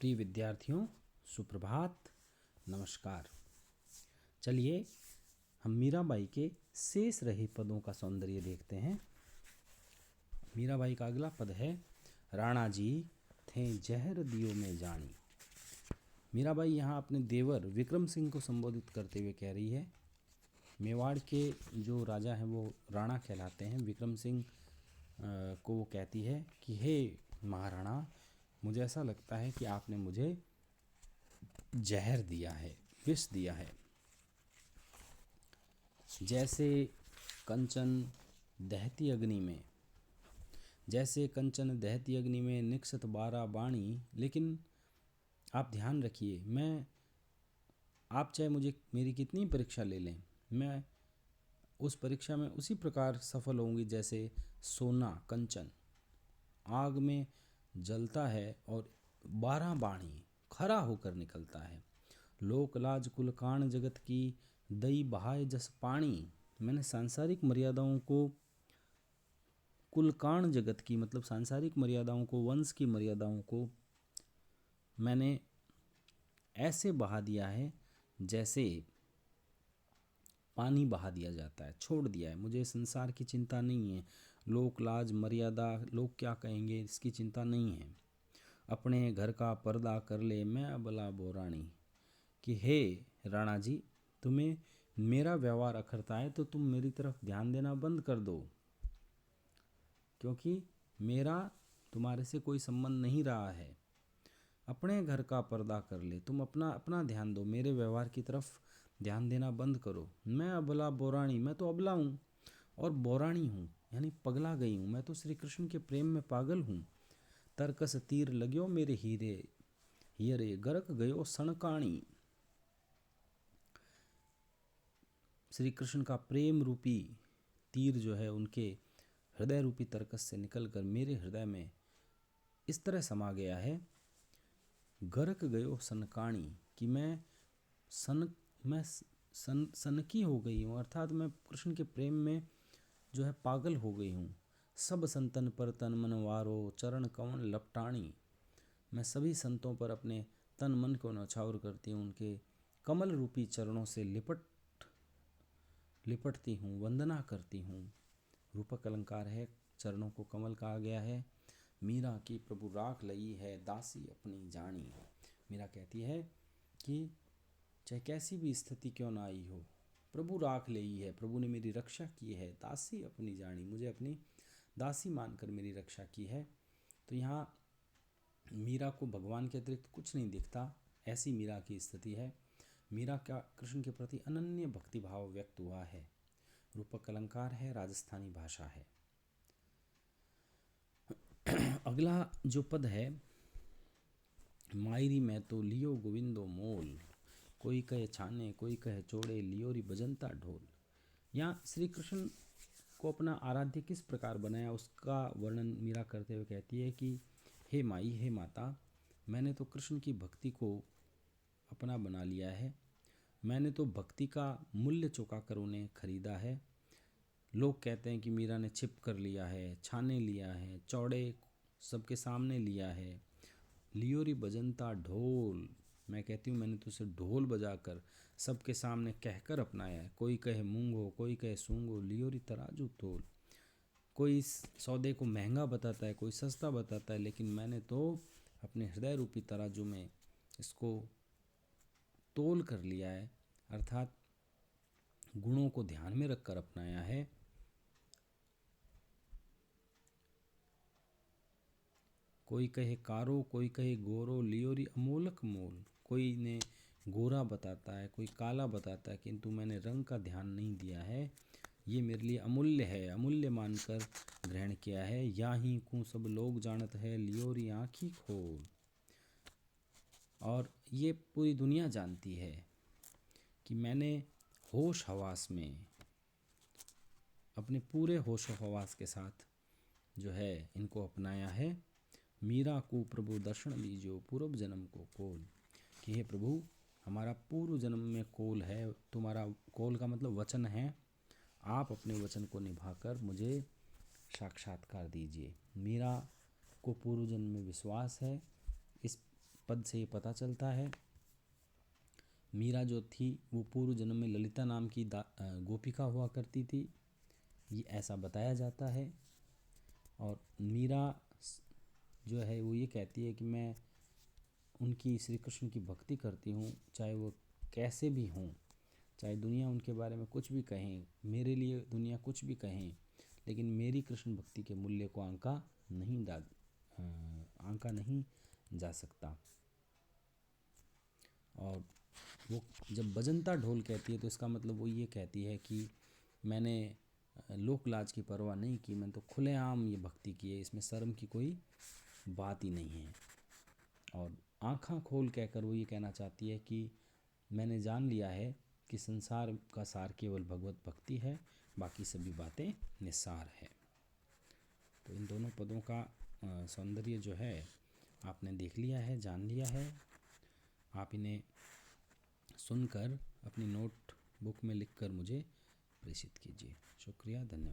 प्रिय विद्यार्थियों, सुप्रभात, नमस्कार। चलिए हम मीराबाई के शेष रहे पदों का सौंदर्य देखते हैं। मीराबाई का अगला पद है, राणा जी थे जहर दियो में जानी। मीराबाई यहाँ अपने देवर विक्रम सिंह को संबोधित करते हुए कह रही है। मेवाड़ के जो राजा हैं वो राणा कहलाते हैं। विक्रम सिंह को वो कहती है कि हे महाराणा, मुझे ऐसा लगता है कि आपने मुझे जहर दिया है, विष दिया है। जैसे कंचन दहती अग्नि में निक्षत 12 बाणी। लेकिन आप ध्यान रखिए, आप चाहे मेरी कितनी परीक्षा ले लें, मैं उस परीक्षा में उसी प्रकार सफल होंगी जैसे सोना कंचन आग में जलता है और 12 बाणी खरा होकर निकलता है। लोक लाज कुलकाण जगत की दई बहाय जस पानी। मैंने सांसारिक मर्यादाओं को, कुलकाण जगत की मतलब सांसारिक मर्यादाओं को, वंश की मर्यादाओं को मैंने ऐसे बहा दिया है जैसे पानी बहा दिया जाता है, छोड़ दिया है। मुझे संसार की चिंता नहीं है, लोक लाज मर्यादा, लोग क्या कहेंगे, इसकी चिंता नहीं है। अपने घर का पर्दा कर ले मैं अबला बोरानी। कि हे राणा जी, तुम्हें मेरा व्यवहार अखरता है तो तुम मेरी तरफ ध्यान देना बंद कर दो, क्योंकि मेरा तुम्हारे से कोई संबंध नहीं रहा है। अपने घर का पर्दा कर ले, तुम अपना ध्यान दो, मेरे व्यवहार की तरफ ध्यान देना बंद करो। मैं अबला बोरानी, मैं तो अबला हूँ और बोरानी हूँ, यानी पगला गई हूँ। मैं तो श्री कृष्ण के प्रेम में पागल हूँ। तरकस तीर लग्यो मेरे हीरे गरक गयो सणकाणी। श्री कृष्ण का प्रेम रूपी तीर जो है उनके हृदय रूपी तरकस से निकलकर मेरे हृदय में इस तरह समा गया है, गरक गयो सनकाणी, कि मैं सनकी हो गई हूँ, अर्थात मैं कृष्ण के प्रेम में जो है पागल हो गई हूँ। सब संतन पर तन मन वारो चरण कवन लपटाणी। मैं सभी संतों पर अपने तन मन को न्यौछावर करती हूँ, उनके कमल रूपी चरणों से लिपटती हूँ, वंदना करती हूँ। रूपक अलंकार है, चरणों को कमल कहा गया है। मीरा की प्रभु राख लई है दासी अपनी जानी। मीरा कहती है कि चाहे कैसी भी स्थिति क्यों ना आई हो, प्रभु राख लई है, प्रभु ने मेरी रक्षा की है। दासी अपनी जानी, मुझे अपनी दासी मानकर मेरी रक्षा की है। तो यहाँ मीरा को भगवान के अतिरिक्त कुछ नहीं दिखता, ऐसी मीरा की स्थिति है। मीरा का कृष्ण के प्रति अनन्य भक्ति भाव व्यक्त हुआ है। रूपक अलंकार है, राजस्थानी भाषा है। अगला जो पद है, मायरी में तो लियो गोविंदो मोल। कोई कहे छाने कोई कहे चोड़े, लियोरी बजंता ढोल। यहाँ श्री कृष्ण को अपना आराध्य किस प्रकार बनाया उसका वर्णन मीरा करते हुए कहती है कि हे माई, हे माता, मैंने तो कृष्ण की भक्ति को अपना बना लिया है। मैंने तो भक्ति का मूल्य चुका कर उन्हें खरीदा है। लोग कहते हैं कि मीरा ने छिप कर लिया है, छाने लिया है, चौड़े सबके सामने लिया है। लियोरी बजंता ढोल, मैं कहती हूँ मैंने तो उसे ढोल बजाकर सबके सामने कहकर अपनाया है। कोई कहे मूंगो कोई कहे सूंगो, लियोरी तराजू तोल। कोई इस सौदे को महंगा बताता है, कोई सस्ता बताता है, लेकिन मैंने तो अपने हृदय रूपी तराजू में इसको तोल कर लिया है, अर्थात गुणों को ध्यान में रखकर अपनाया है। कोई कहे कारो कोई कहे गोरो, लियोरी अमोलक मोल। कोई ने गोरा बताता है, कोई काला बताता है, किंतु मैंने रंग का ध्यान नहीं दिया है। ये मेरे लिए अमूल्य है, अमूल्य मानकर ग्रहण किया है। या ही को सब लोग जानत है, लियोरी आँखी खोल। और ये पूरी दुनिया जानती है कि मैंने होश हवास में, अपने पूरे होश हवास के साथ जो है इनको अपनाया है। मीरा को प्रभु दर्शन दीजियो पूर्व जन्म को कोल। कि हे प्रभु, हमारा पूर्व जन्म में कोल है। तुम्हारा कोल का मतलब वचन है। आप अपने वचन को निभाकर मुझे साक्षात्कार दीजिए। मीरा को पूर्व जन्म में विश्वास है। इस पद से ये पता चलता है। मीरा जो थी वो पूर्व जन्म में ललिता नाम की गोपिका हुआ करती थी, ये ऐसा बताया जाता है। और मीरा जो है वो ये कहती है कि मैं उनकी, श्री कृष्ण की भक्ति करती हूँ, चाहे वो कैसे भी हों, चाहे दुनिया उनके बारे में कुछ भी कहें, मेरे लिए दुनिया कुछ भी कहें, लेकिन मेरी कृष्ण भक्ति के मूल्य को आंका नहीं जा सकता। और वो जब बजंता ढोल कहती है तो इसका मतलब वो ये कहती है कि मैंने लोक लाज की परवाह नहीं की, मैंने तो खुलेआम ये भक्ति की है, इसमें शर्म की कोई बात ही नहीं है। और आँखां खोल कहकर वो ये कहना चाहती है कि मैंने जान लिया है कि संसार का सार केवल भगवत भक्ति है, बाकी सभी बातें निस्सार है। तो इन दोनों पदों का सौंदर्य जो है आपने देख लिया है, जान लिया है। आप इन्हें सुनकर अपनी नोट बुक में लिखकर मुझे प्रेषित कीजिए। शुक्रिया, धन्यवाद।